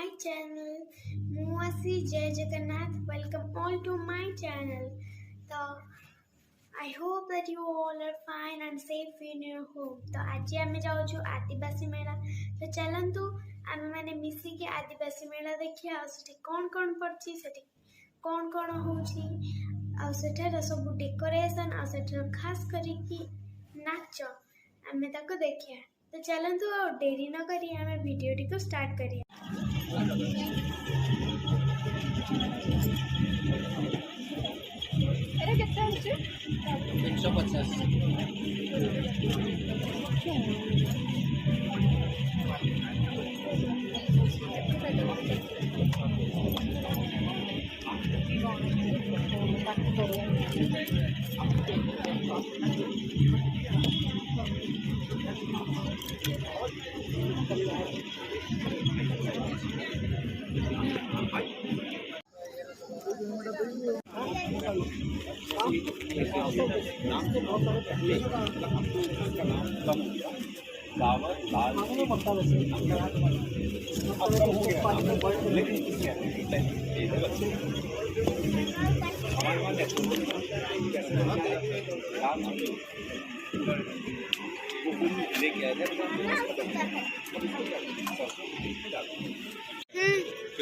my channel. Muasi Jai Jagannath. Welcome all to my channel. So I hope that you all are fine and safe in your home. तो आज आम जाऊँ आदिवासी मेला तो चलतु आम मैंने मिसिकी आदिवासी मेला देखिए कौन कौन पड़ी से कौन कौन होठार सब डेकोरेशन आठार खास करके नाच आम ताको देखिए तो चलतु आ डेरी न करी आम वीडियोटी को स्टार्ट करिए।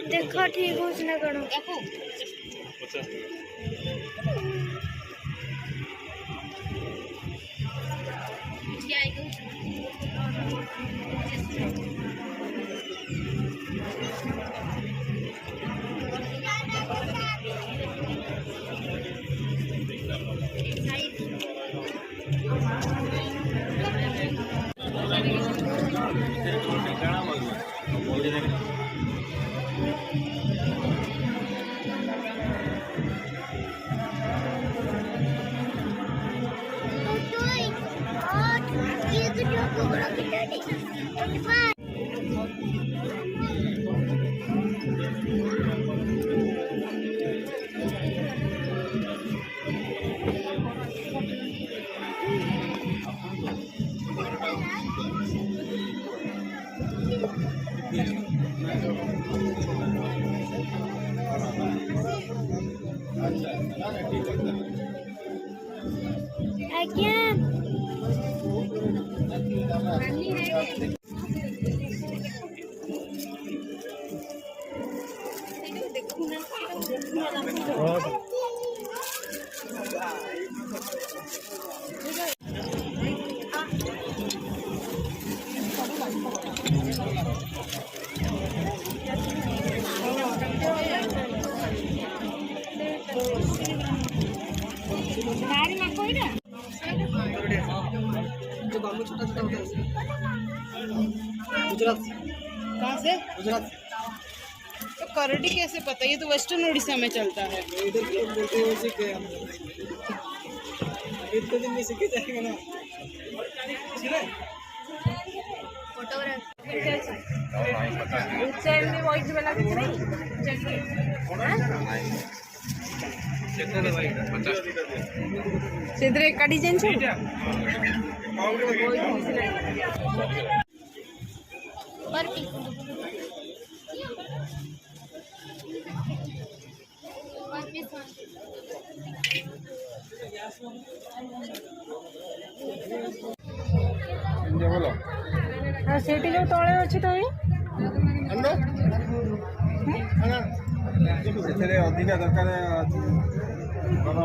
देखो ठीक हो ना करो गुजरात कहाँ से? गुजरात। तो करडी कैसे पता? ये तो वेस्टर्न उड़ीसा में चलता है। इतने दिन में सीखे जाएगा ना। सिद्धरे कड़ी जेन छो सेठी जो तले अच्छी तो अधिका दरकार कम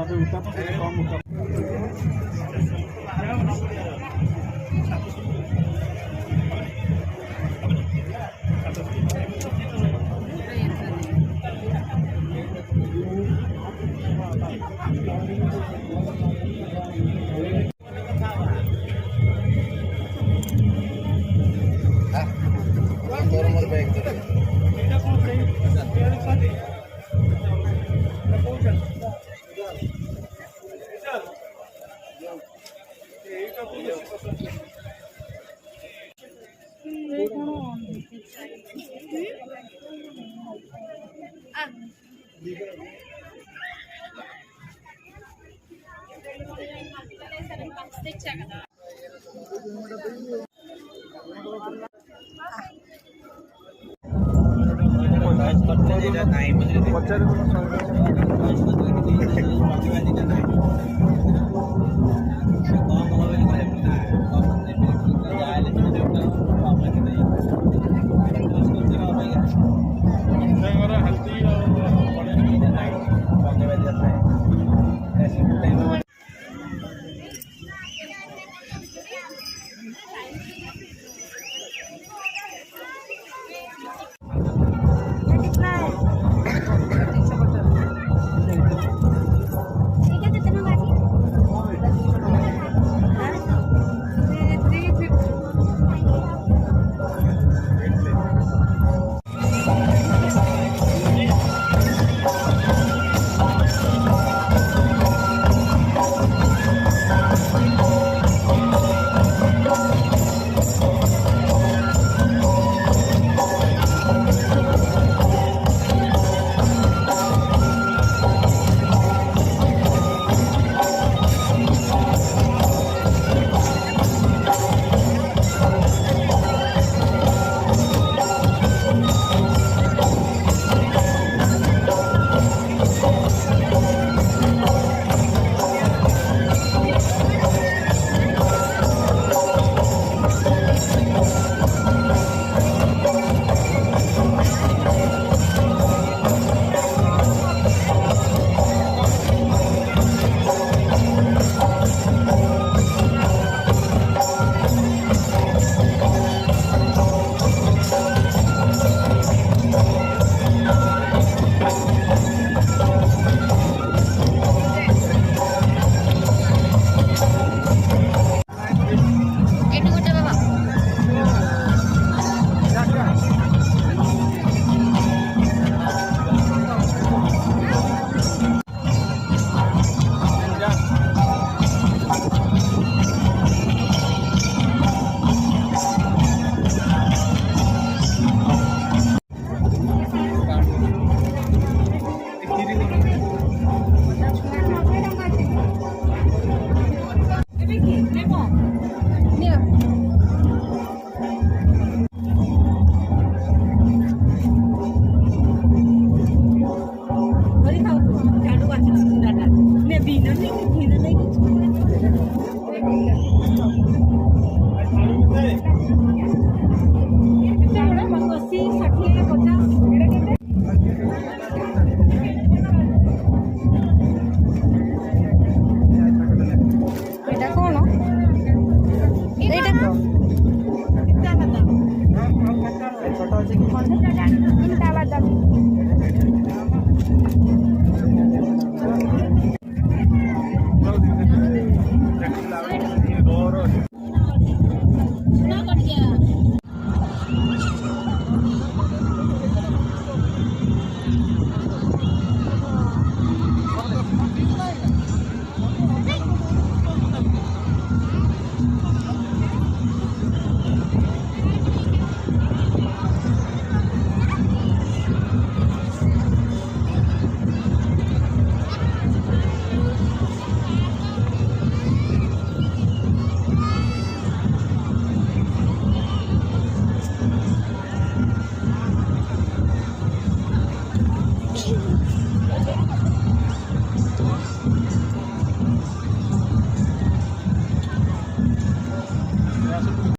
ପଚାରେ